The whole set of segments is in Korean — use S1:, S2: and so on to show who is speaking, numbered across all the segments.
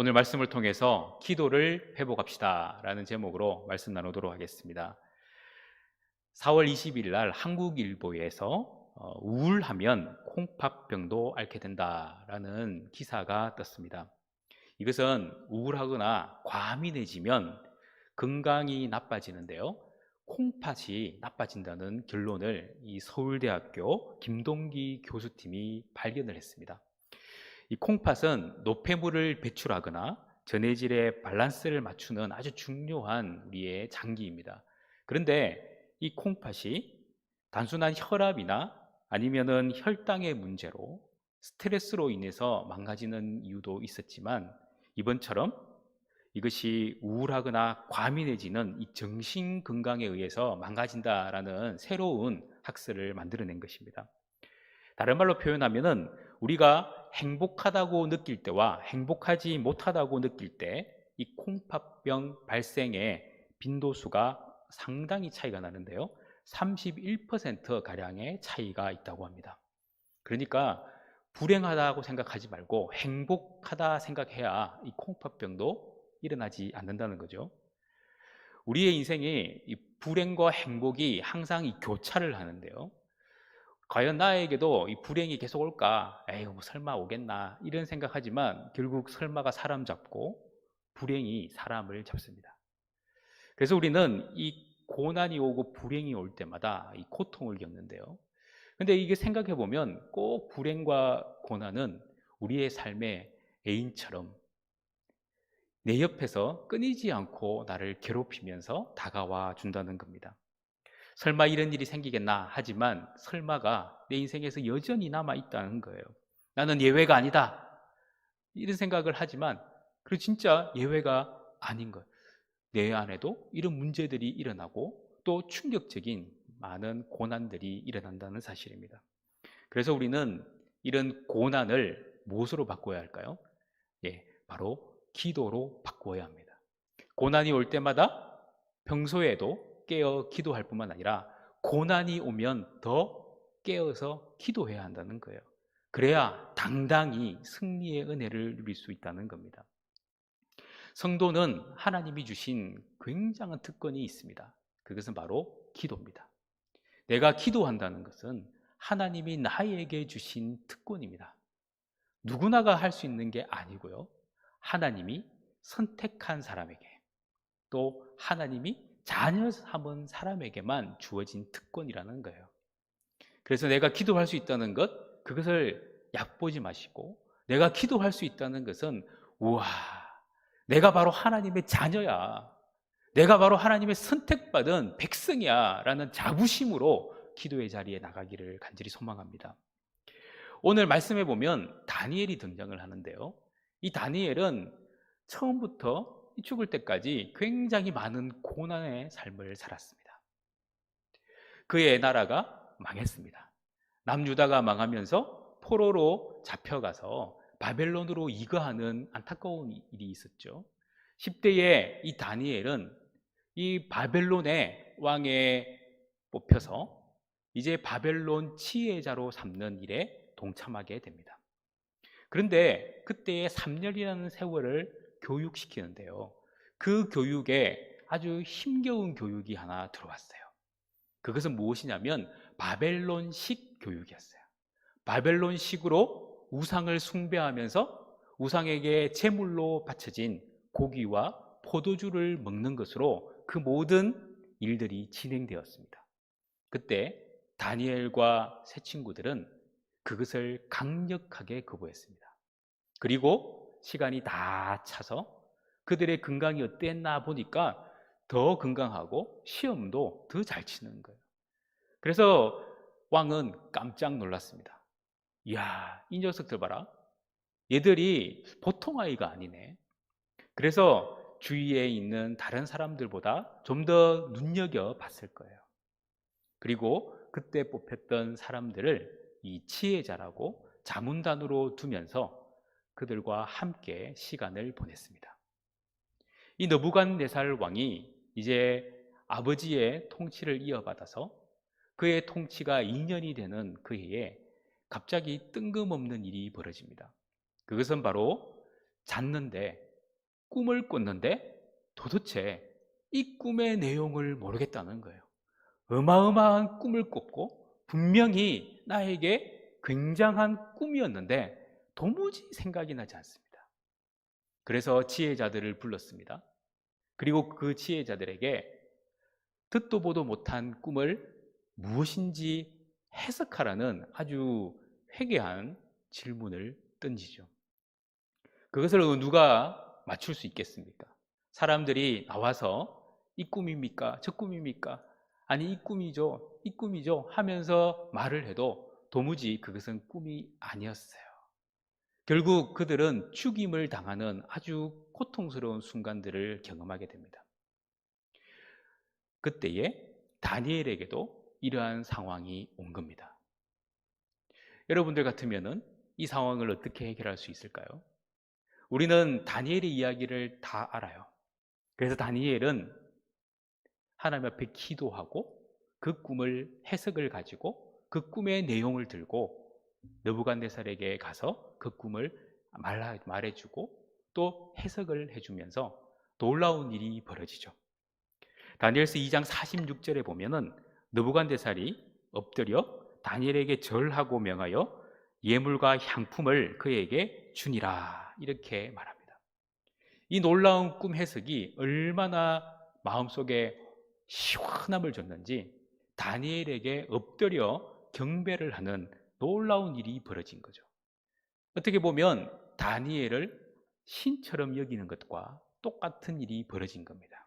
S1: 오늘 말씀을 통해서 기도를 회복합시다 라는 제목으로 말씀 나누도록 하겠습니다. 4월 20일 날 한국일보에서 우울하면 콩팥병도 앓게 된다라는 기사가 떴습니다. 이것은 우울하거나 과민해지면 건강이 나빠지는데요. 콩팥이 나빠진다는 결론을 이 서울대학교 김동기 교수팀이 발견을 했습니다. 이 콩팥은 노폐물을 배출하거나 전해질의 밸런스를 맞추는 아주 중요한 우리의 장기입니다. 그런데 이 콩팥이 단순한 혈압이나 아니면은 혈당의 문제로 스트레스로 인해서 망가지는 이유도 있었지만 이번처럼 이것이 우울하거나 과민해지는 이 정신 건강에 의해서 망가진다라는 새로운 학설을 만들어낸 것입니다. 다른 말로 표현하면은 우리가 행복하다고 느낄 때와 행복하지 못하다고 느낄 때 이 콩팥병 발생의 빈도수가 상당히 차이가 나는데요. 31%가량의 차이가 있다고 합니다. 그러니까 불행하다고 생각하지 말고 행복하다 생각해야 이 콩팥병도 일어나지 않는다는 거죠. 우리의 인생이 이 불행과 행복이 항상 이 교차를 하는데요. 과연 나에게도 이 불행이 계속 올까? 에휴, 뭐 설마 오겠나? 이런 생각하지만 결국 설마가 사람 잡고 불행이 사람을 잡습니다. 그래서 우리는 이 고난이 오고 불행이 올 때마다 이 고통을 겪는데요. 근데 이게 생각해 보면 꼭 불행과 고난은 우리의 삶의 애인처럼 내 옆에서 끊이지 않고 나를 괴롭히면서 다가와 준다는 겁니다. 설마 이런 일이 생기겠나 하지만 설마가 내 인생에서 여전히 남아있다는 거예요. 나는 예외가 아니다. 이런 생각을 하지만 그 진짜 예외가 아닌 거예요. 내 안에도 이런 문제들이 일어나고 또 충격적인 많은 고난들이 일어난다는 사실입니다. 그래서 우리는 이런 고난을 무엇으로 바꿔야 할까요? 예, 바로 기도로 바꿔야 합니다. 고난이 올 때마다 평소에도 깨어 기도할 뿐만 아니라 고난이 오면 더 깨어서 기도해야 한다는 거예요. 그래야 당당히 승리의 은혜를 누릴 수 있다는 겁니다. 성도는 하나님이 주신 굉장한 특권이 있습니다. 그것은 바로 기도입니다. 내가 기도한다는 것은 하나님이 나에게 주신 특권입니다. 누구나가 할 수 있는 게 아니고요. 하나님이 선택한 사람에게 또 하나님이 자녀 삼은 사람에게만 주어진 특권이라는 거예요. 그래서 내가 기도할 수 있다는 것, 그것을 얕보지 마시고 내가 기도할 수 있다는 것은 우와, 내가 바로 하나님의 자녀야. 내가 바로 하나님의 선택받은 백성이야 라는 자부심으로 기도의 자리에 나가기를 간절히 소망합니다. 오늘 말씀해 보면 다니엘이 등장을 하는데요. 이 다니엘은 처음부터 죽을 때까지 굉장히 많은 고난의 삶을 살았습니다. 그의 나라가 망했습니다. 남유다가 망하면서 포로로 잡혀가서 바벨론으로 이거하는 안타까운 일이 있었죠. 10대의 이 다니엘은 이 바벨론의 왕에 뽑혀서 이제 바벨론 지혜자로 삼는 일에 동참하게 됩니다. 그런데 그때의 3년이라는 세월을 교육시키는데요. 그 교육에 아주 힘겨운 교육이 하나 들어왔어요. 그것은 무엇이냐면 바벨론식 교육이었어요. 바벨론식으로 우상을 숭배하면서 우상에게 제물로 바쳐진 고기와 포도주를 먹는 것으로 그 모든 일들이 진행되었습니다. 그때 다니엘과 세 친구들은 그것을 강력하게 거부했습니다. 그리고 시간이 다 차서 그들의 건강이 어땠나 보니까 더 건강하고 시험도 더 잘 치는 거예요. 그래서 왕은 깜짝 놀랐습니다. 이야, 이 녀석들 봐라. 얘들이 보통 아이가 아니네. 그래서 주위에 있는 다른 사람들보다 좀 더 눈여겨봤을 거예요. 그리고 그때 뽑혔던 사람들을 이 지혜자라고 자문단으로 두면서 그들과 함께 시간을 보냈습니다. 이 느부갓네살 왕이 이제 아버지의 통치를 이어받아서 그의 통치가 2년이 되는 그 해에 갑자기 뜬금없는 일이 벌어집니다. 그것은 바로 잤는데 꿈을 꿨는데 도대체 이 꿈의 내용을 모르겠다는 거예요. 어마어마한 꿈을 꿨고 분명히 나에게 굉장한 꿈이었는데 도무지 생각이 나지 않습니다. 그래서 지혜자들을 불렀습니다. 그리고 그 지혜자들에게 듣도 보도 못한 꿈을 무엇인지 해석하라는 아주 회개한 질문을 던지죠. 그것을 누가 맞출 수 있겠습니까? 사람들이 나와서 이 꿈입니까? 저 꿈입니까? 아니, 이 꿈이죠. 이 꿈이죠. 하면서 말을 해도 도무지 그것은 꿈이 아니었어요. 결국 그들은 죽임을 당하는 아주 고통스러운 순간들을 경험하게 됩니다. 그때에 다니엘에게도 이러한 상황이 온 겁니다. 여러분들 같으면은 이 상황을 어떻게 해결할 수 있을까요? 우리는 다니엘의 이야기를 다 알아요. 그래서 다니엘은 하나님 앞에 기도하고 그 꿈을 해석을 가지고 그 꿈의 내용을 들고 느부갓네살에게 가서 그 꿈을 말해주고 또 해석을 해주면서 놀라운 일이 벌어지죠. 다니엘서 2장 46절에 보면은 느부갓네살이 엎드려 다니엘에게 절하고 명하여 예물과 향품을 그에게 주니라 이렇게 말합니다. 이 놀라운 꿈 해석이 얼마나 마음속에 시원함을 줬는지 다니엘에게 엎드려 경배를 하는 놀라운 일이 벌어진 거죠. 어떻게 보면 다니엘을 신처럼 여기는 것과 똑같은 일이 벌어진 겁니다.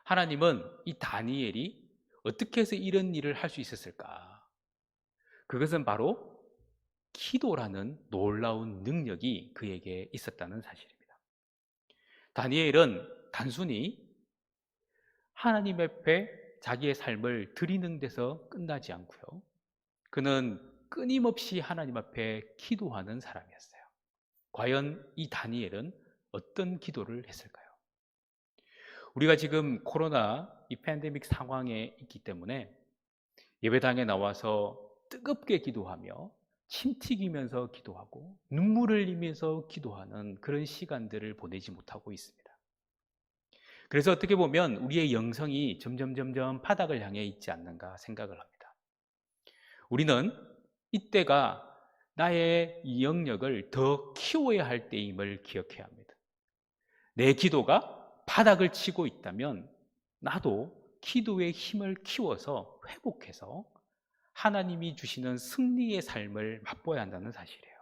S1: 하나님은 이 다니엘이 어떻게 해서 이런 일을 할 수 있었을까? 그것은 바로 기도라는 놀라운 능력이 그에게 있었다는 사실입니다. 다니엘은 단순히 하나님 앞에 자기의 삶을 드리는 데서 끝나지 않고요. 그는 끊임없이 하나님 앞에 기도하는 사람이었어요. 과연 이 다니엘은 어떤 기도를 했을까요? 우리가 지금 코로나 이 팬데믹 상황에 있기 때문에 예배당에 나와서 뜨겁게 기도하며 침 튀기면서 기도하고 눈물을 흘리면서 기도하는 그런 시간들을 보내지 못하고 있습니다. 그래서 어떻게 보면 우리의 영성이 점점 바닥을 향해 있지 않는가 생각을 합니다. 우리는 이때가 나의 영역을 더 키워야 할 때임을 기억해야 합니다. 내 기도가 바닥을 치고 있다면 나도 기도의 힘을 키워서 회복해서 하나님이 주시는 승리의 삶을 맛보아야 한다는 사실이에요.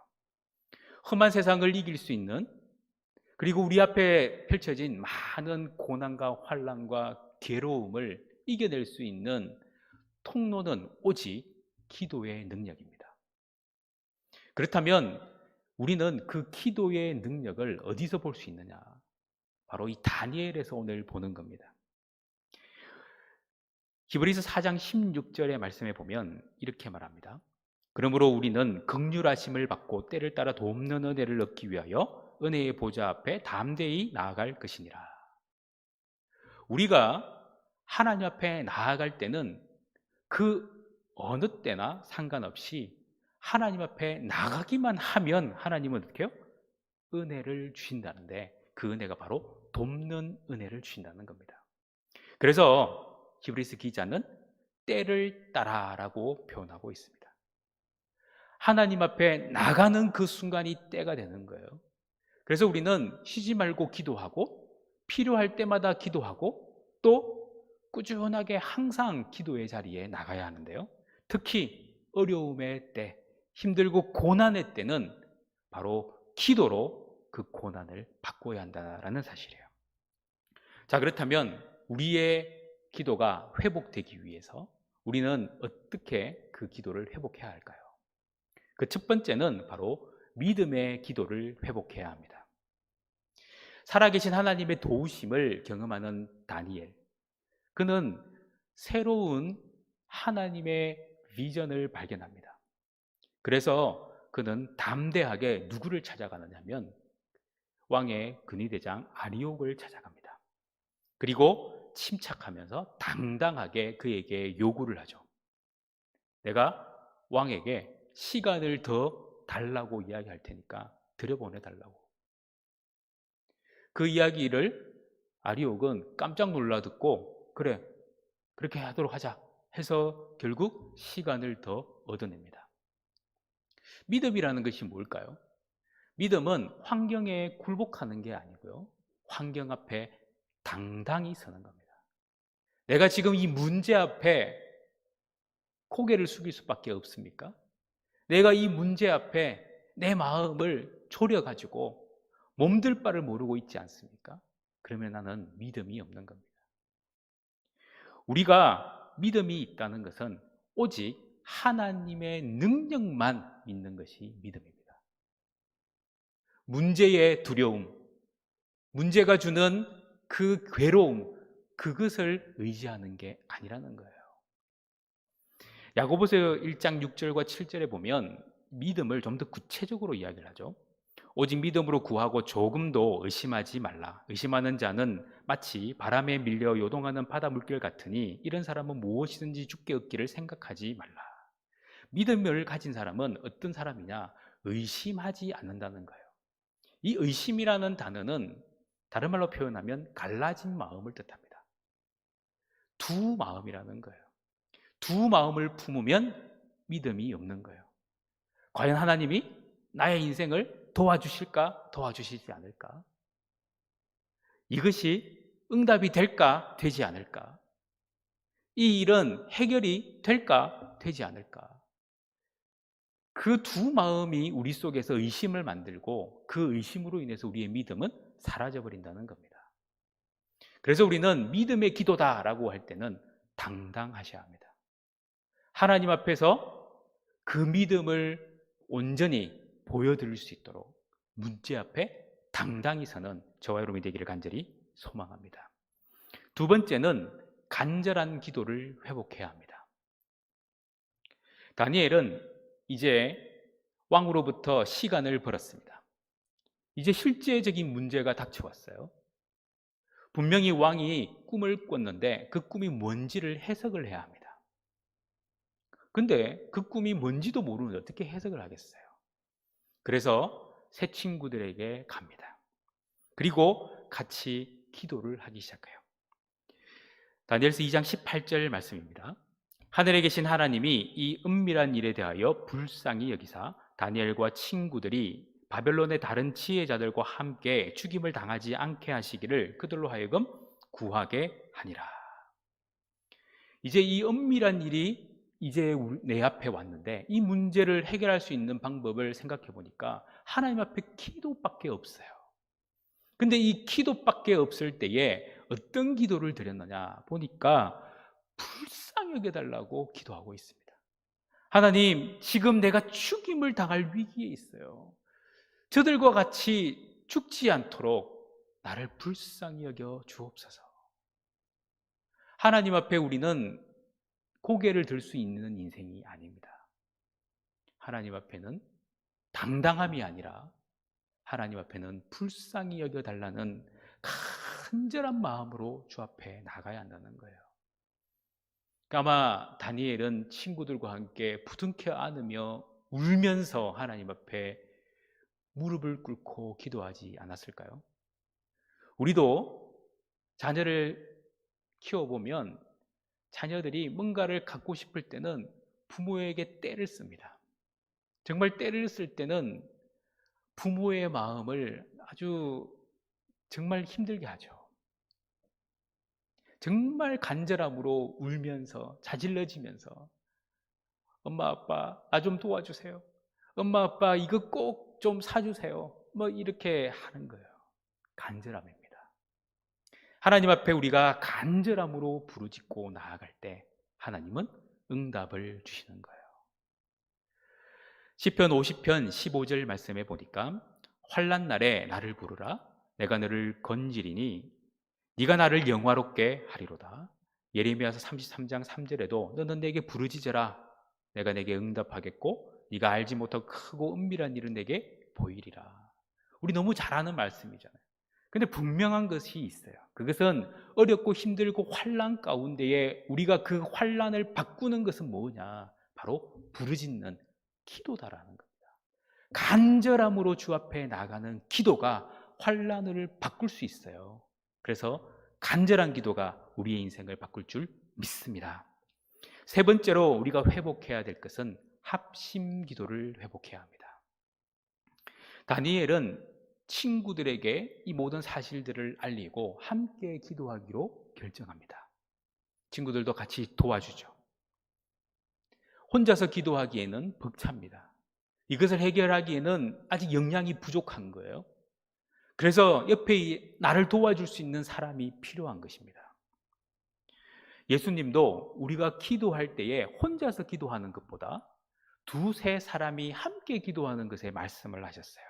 S1: 험한 세상을 이길 수 있는, 그리고 우리 앞에 펼쳐진 많은 고난과 환난과 괴로움을 이겨낼 수 있는 통로는 오직 기도의 능력입니다. 그렇다면 우리는 그 기도의 능력을 어디서 볼 수 있느냐? 바로 이 다니엘에서 오늘 보는 겁니다. 히브리서 4장 16절의 말씀에 보면 이렇게 말합니다. 그러므로 우리는 긍휼하심을 받고 때를 따라 돕는 은혜를 얻기 위하여 은혜의 보좌 앞에 담대히 나아갈 것이니라. 우리가 하나님 앞에 나아갈 때는 그 어느 때나 상관없이 하나님 앞에 나가기만 하면 하나님은 어떻게 해요? 은혜를 주신다는데 그 은혜가 바로 돕는 은혜를 주신다는 겁니다. 그래서 히브리서 기자는 때를 따라라고 표현하고 있습니다. 하나님 앞에 나가는 그 순간이 때가 되는 거예요. 그래서 우리는 쉬지 말고 기도하고 필요할 때마다 기도하고 또 꾸준하게 항상 기도의 자리에 나가야 하는데요. 특히 어려움의 때, 힘들고 고난의 때는 바로 기도로 그 고난을 바꿔야 한다는 사실이에요. 자, 그렇다면 우리의 기도가 회복되기 위해서 우리는 어떻게 그 기도를 회복해야 할까요? 그 첫 번째는 바로 믿음의 기도를 회복해야 합니다. 살아계신 하나님의 도우심을 경험하는 다니엘, 그는 새로운 하나님의 비전을 발견합니다. 그래서 그는 담대하게 누구를 찾아가느냐면 왕의 근위대장 아리옥을 찾아갑니다. 그리고 침착하면서 당당하게 그에게 요구를 하죠. 내가 왕에게 시간을 더 달라고 이야기할 테니까 들여보내달라고. 그 이야기를 아리옥은 깜짝 놀라 듣고 그래, 그렇게 하도록 하자 해서 결국 시간을 더 얻어냅니다. 믿음이라는 것이 뭘까요? 믿음은 환경에 굴복하는 게 아니고요, 환경 앞에 당당히 서는 겁니다. 내가 지금 이 문제 앞에 고개를 숙일 수밖에 없습니까? 내가 이 문제 앞에 내 마음을 졸여가지고 몸둘 바를 모르고 있지 않습니까? 그러면 나는 믿음이 없는 겁니다. 우리가 믿음이 있다는 것은 오직 하나님의 능력만 믿는 것이 믿음입니다. 문제의 두려움, 문제가 주는 그 괴로움, 그것을 의지하는 게 아니라는 거예요. 야고보서 1장 6절과 7절에 보면 믿음을 좀 더 구체적으로 이야기를 하죠. 오직 믿음으로 구하고 조금도 의심하지 말라. 의심하는 자는 마치 바람에 밀려 요동하는 바다 물결 같으니 이런 사람은 무엇이든지 주께 얻기를 생각하지 말라. 믿음을 가진 사람은 어떤 사람이냐? 의심하지 않는다는 거예요. 이 의심이라는 단어는 다른 말로 표현하면 갈라진 마음을 뜻합니다. 두 마음이라는 거예요. 두 마음을 품으면 믿음이 없는 거예요. 과연 하나님이 나의 인생을 도와주실까? 도와주시지 않을까? 이것이 응답이 될까? 되지 않을까? 이 일은 해결이 될까? 되지 않을까? 그 두 마음이 우리 속에서 의심을 만들고 그 의심으로 인해서 우리의 믿음은 사라져버린다는 겁니다. 그래서 우리는 믿음의 기도다라고 할 때는 당당하셔야 합니다. 하나님 앞에서 그 믿음을 온전히 보여드릴 수 있도록 문제 앞에 당당히 서는 저와 여러분이 되기를 간절히 소망합니다. 두 번째는 간절한 기도를 회복해야 합니다. 다니엘은 이제 왕으로부터 시간을 벌었습니다. 이제 실제적인 문제가 닥쳐왔어요. 분명히 왕이 꿈을 꿨는데 그 꿈이 뭔지를 해석을 해야 합니다. 근데 그 꿈이 뭔지도 모르는데 어떻게 해석을 하겠어요? 그래서 새 친구들에게 갑니다. 그리고 같이 기도를 하기 시작해요. 다니엘서 2장 18절 말씀입니다. 하늘에 계신 하나님이 이 은밀한 일에 대하여 불쌍히 여기사 다니엘과 친구들이 바벨론의 다른 지혜자들과 함께 죽임을 당하지 않게 하시기를 그들로 하여금 구하게 하니라. 이제 이 은밀한 일이 이제 내 앞에 왔는데 이 문제를 해결할 수 있는 방법을 생각해 보니까 하나님 앞에 기도밖에 없어요. 근데 이 기도밖에 없을 때에 어떤 기도를 드렸느냐 보니까 불쌍히 여겨달라고 기도하고 있습니다. 하나님, 지금 내가 죽임을 당할 위기에 있어요. 저들과 같이 죽지 않도록 나를 불쌍히 여겨 주옵소서. 하나님 앞에 우리는 고개를 들 수 있는 인생이 아닙니다. 하나님 앞에는 당당함이 아니라 하나님 앞에는 불쌍히 여겨달라는 간절한 마음으로 주 앞에 나가야 한다는 거예요. 아마 다니엘은 친구들과 함께 부둥켜 안으며 울면서 하나님 앞에 무릎을 꿇고 기도하지 않았을까요? 우리도 자녀를 키워보면 자녀들이 뭔가를 갖고 싶을 때는 부모에게 떼를 씁니다. 정말 떼를 쓸 때는 부모의 마음을 아주 정말 힘들게 하죠. 정말 간절함으로 울면서 자질러지면서 엄마 아빠 나 좀 도와주세요. 엄마 아빠 이거 꼭 좀 사주세요. 뭐 이렇게 하는 거예요. 간절함입니다. 하나님 앞에 우리가 간절함으로 부르짖고 나아갈 때 하나님은 응답을 주시는 거예요. 시편 50편 15절 말씀에 보니까 환난 날에 나를 부르라 내가 너를 건지리니 네가 나를 영화롭게 하리로다. 예레미야서 33장 3절에도 너는 내게 부르짖어라 내가 내게 응답하겠고 네가 알지 못하고 크고 은밀한 일은 내게 보이리라. 우리 너무 잘 아는 말씀이잖아요. 근데 분명한 것이 있어요. 그것은 어렵고 힘들고 환난 가운데에 우리가 그 환난을 바꾸는 것은 뭐냐? 바로 부르짖는 기도다라는 겁니다. 간절함으로 주 앞에 나가는 기도가 환난을 바꿀 수 있어요. 그래서 간절한 기도가 우리의 인생을 바꿀 줄 믿습니다. 세 번째로 우리가 회복해야 될 것은 합심 기도를 회복해야 합니다. 다니엘은 친구들에게 이 모든 사실들을 알리고 함께 기도하기로 결정합니다. 친구들도 같이 도와주죠. 혼자서 기도하기에는 벅찹니다. 이것을 해결하기에는 아직 역량이 부족한 거예요. 그래서 옆에 나를 도와줄 수 있는 사람이 필요한 것입니다. 예수님도 우리가 기도할 때에 혼자서 기도하는 것보다 두세 사람이 함께 기도하는 것에 말씀을 하셨어요.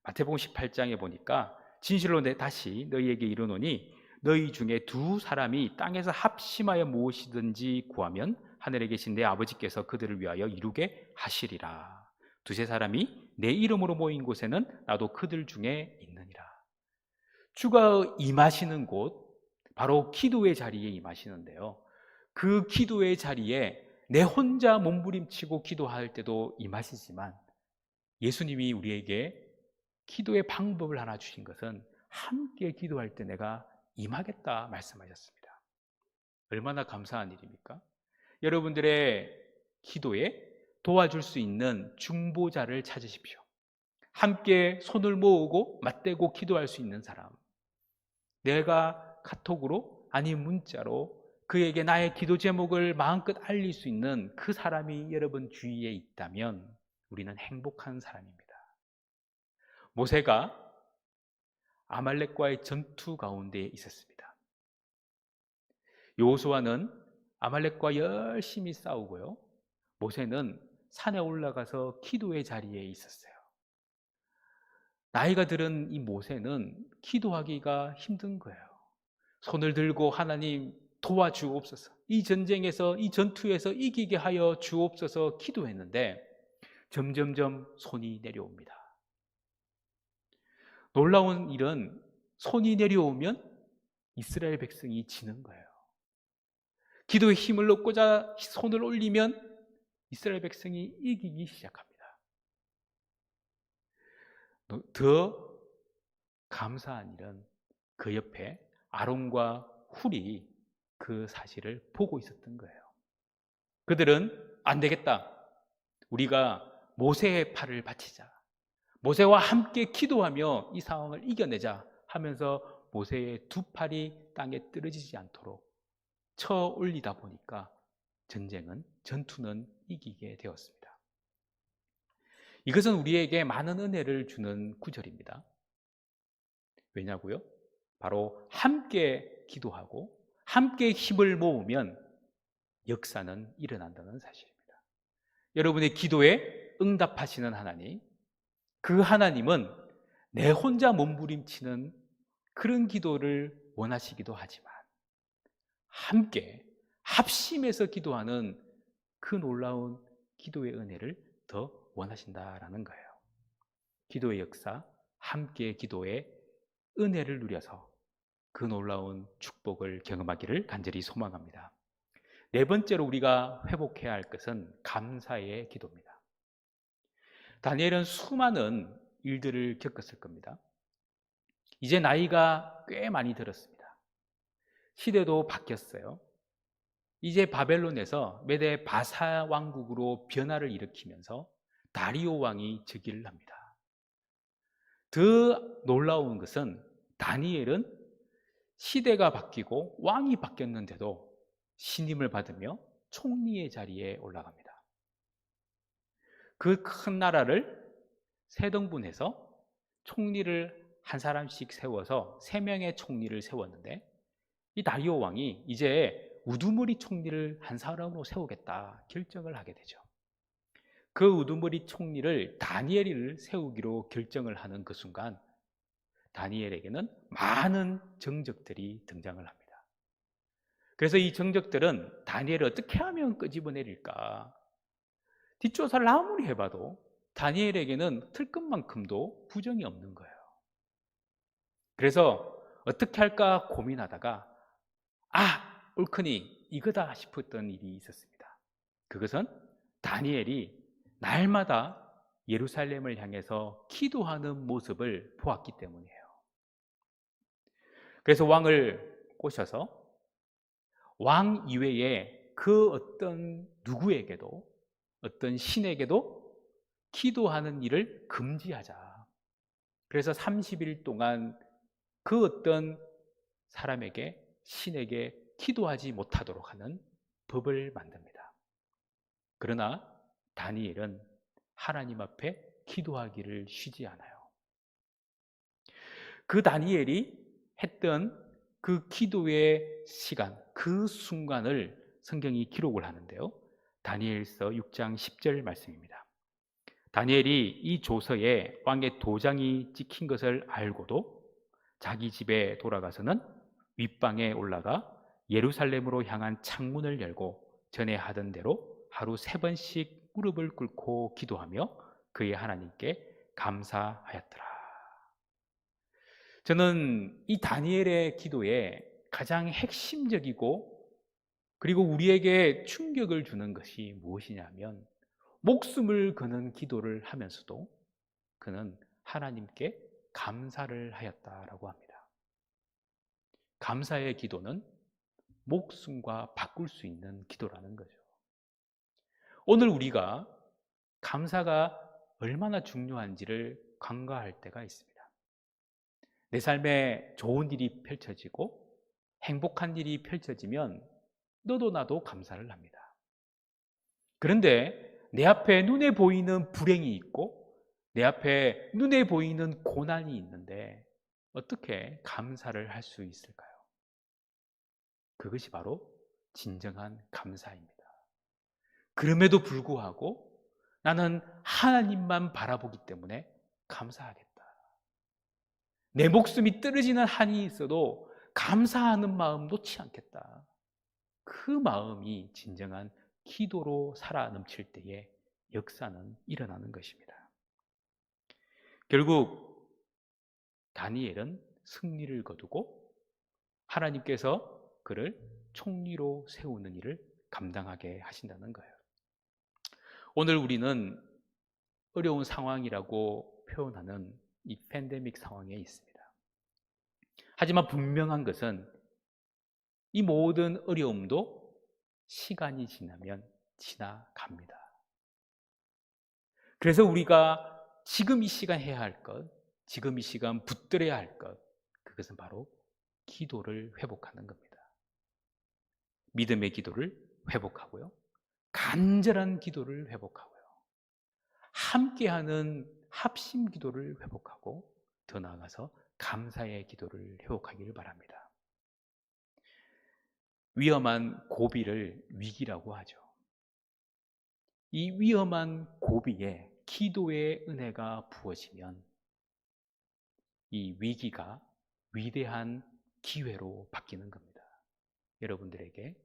S1: 마태복음 18장에 보니까 진실로 다시 너희에게 이르노니 너희 중에 두 사람이 땅에서 합심하여 무엇이든지 구하면 하늘에 계신 내 아버지께서 그들을 위하여 이루게 하시리라. 두세 사람이 내 이름으로 모인 곳에는 나도 그들 중에 있느니라. 주가 임하시는 곳, 바로 기도의 자리에 임하시는데요. 그 기도의 자리에 내 혼자 몸부림치고 기도할 때도 임하시지만 예수님이 우리에게 기도의 방법을 하나 주신 것은 함께 기도할 때 내가 임하겠다 말씀하셨습니다. 얼마나 감사한 일입니까? 여러분들의 기도에 도와줄 수 있는 중보자를 찾으십시오. 함께 손을 모으고 맞대고 기도할 수 있는 사람, 내가 카톡으로 아니 문자로 그에게 나의 기도 제목을 마음껏 알릴 수 있는 그 사람이 여러분 주위에 있다면 우리는 행복한 사람입니다. 모세가 아말렉과의 전투 가운데 있었습니다. 여호수아는 아말렉과 열심히 싸우고요, 모세는 산에 올라가서 기도의 자리에 있었어요. 나이가 들은 이 모세는 기도하기가 힘든 거예요. 손을 들고 하나님 도와주옵소서, 이 전쟁에서 이 전투에서 이기게 하여 주옵소서 기도했는데 점점점 손이 내려옵니다. 놀라운 일은 손이 내려오면 이스라엘 백성이 지는 거예요. 기도에 힘을 얻고자 손을 올리면 이스라엘 백성이 이기기 시작합니다. 더 감사한 일은 그 옆에 아론과 훌이 그 사실을 보고 있었던 거예요. 그들은 안 되겠다, 우리가 모세의 팔을 받치자, 모세와 함께 기도하며 이 상황을 이겨내자 하면서 모세의 두 팔이 땅에 떨어지지 않도록 쳐 올리다 보니까 전투는 이기게 되었습니다. 이것은 우리에게 많은 은혜를 주는 구절입니다. 왜냐고요? 바로 함께 기도하고 함께 힘을 모으면 역사는 일어난다는 사실입니다. 여러분의 기도에 응답하시는 하나님, 그 하나님은 내 혼자 몸부림치는 그런 기도를 원하시기도 하지만 함께 합심해서 기도하는 그 놀라운 기도의 은혜를 더 원하신다라는 거예요. 기도의 역사, 함께 기도의 은혜를 누려서 그 놀라운 축복을 경험하기를 간절히 소망합니다. 네 번째로 우리가 회복해야 할 것은 감사의 기도입니다. 다니엘은 수많은 일들을 겪었을 겁니다. 이제 나이가 꽤 많이 들었습니다. 시대도 바뀌었어요. 이제 바벨론에서 메데 바사 왕국으로 변화를 일으키면서 다리오 왕이 즉위를 합니다. 더 놀라운 것은 다니엘은 시대가 바뀌고 왕이 바뀌었는데도 신임을 받으며 총리의 자리에 올라갑니다. 그 큰 나라를 세 등분해서 총리를 한 사람씩 세워서 3명의 총리를 세웠는데 이 다리오 왕이 이제 우두머리 총리를 한 사람으로 세우겠다 결정을 하게 되죠. 그 우두머리 총리를 다니엘을 세우기로 결정을 하는 그 순간 다니엘에게는 많은 정적들이 등장을 합니다. 그래서 이 정적들은 다니엘을 어떻게 하면 끄집어내릴까? 뒷조사를 아무리 해봐도 다니엘에게는 틀 것만큼도 부정이 없는 거예요. 그래서 어떻게 할까 고민하다가 옳거니 이거다 싶었던 일이 있었습니다. 그것은 다니엘이 날마다 예루살렘을 향해서 기도하는 모습을 보았기 때문이에요. 그래서 왕을 꼬셔서 왕 이외에 그 어떤 누구에게도, 어떤 신에게도 기도하는 일을 금지하자. 그래서 30일 동안 그 어떤 사람에게, 신에게 기도하지 못하도록 하는 법을 만듭니다. 그러나 다니엘은 하나님 앞에 기도하기를 쉬지 않아요. 그 다니엘이 했던 그 기도의 시간, 그 순간을 성경이 기록을 하는데요. 다니엘서 6장 10절 말씀입니다. 다니엘이 이 조서에 왕의 도장이 찍힌 것을 알고도 자기 집에 돌아가서는 윗방에 올라가 예루살렘으로 향한 창문을 열고 전에 하던 대로 하루 3번씩 무릎을 꿇고 기도하며 그의 하나님께 감사하였더라. 저는 이 다니엘의 기도에 가장 핵심적이고 그리고 우리에게 충격을 주는 것이 무엇이냐면 목숨을 거는 기도를 하면서도 그는 하나님께 감사를 하였다라고 합니다. 감사의 기도는 목숨과 바꿀 수 있는 기도라는 거죠. 오늘 우리가 감사가 얼마나 중요한지를 간과할 때가 있습니다. 내 삶에 좋은 일이 펼쳐지고 행복한 일이 펼쳐지면 너도 나도 감사를 합니다. 그런데 내 앞에 눈에 보이는 불행이 있고 내 앞에 눈에 보이는 고난이 있는데 어떻게 감사를 할 수 있을까요? 그것이 바로 진정한 감사입니다. 그럼에도 불구하고 나는 하나님만 바라보기 때문에 감사하겠다. 내 목숨이 떨어지는 한이 있어도 감사하는 마음 놓지 않겠다. 그 마음이 진정한 기도로 살아 넘칠 때에 역사는 일어나는 것입니다. 결국 다니엘은 승리를 거두고 하나님께서 그를 총리로 세우는 일을 감당하게 하신다는 거예요. 오늘 우리는 어려운 상황이라고 표현하는 이 팬데믹 상황에 있습니다. 하지만 분명한 것은 이 모든 어려움도 시간이 지나면 지나갑니다. 그래서 우리가 지금 이 시간 해야 할 것, 지금 이 시간 붙들어야 할 것, 그것은 바로 기도를 회복하는 겁니다. 믿음의 기도를 회복하고요. 간절한 기도를 회복하고요. 함께하는 합심 기도를 회복하고 더 나아가서 감사의 기도를 회복하기를 바랍니다. 위험한 고비를 위기라고 하죠. 이 위험한 고비에 기도의 은혜가 부어지면 이 위기가 위대한 기회로 바뀌는 겁니다. 여러분들에게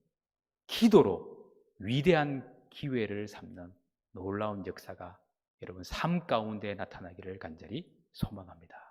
S1: 기도로 위대한 기회를 삼는 놀라운 역사가 여러분 삶 가운데 나타나기를 간절히 소망합니다.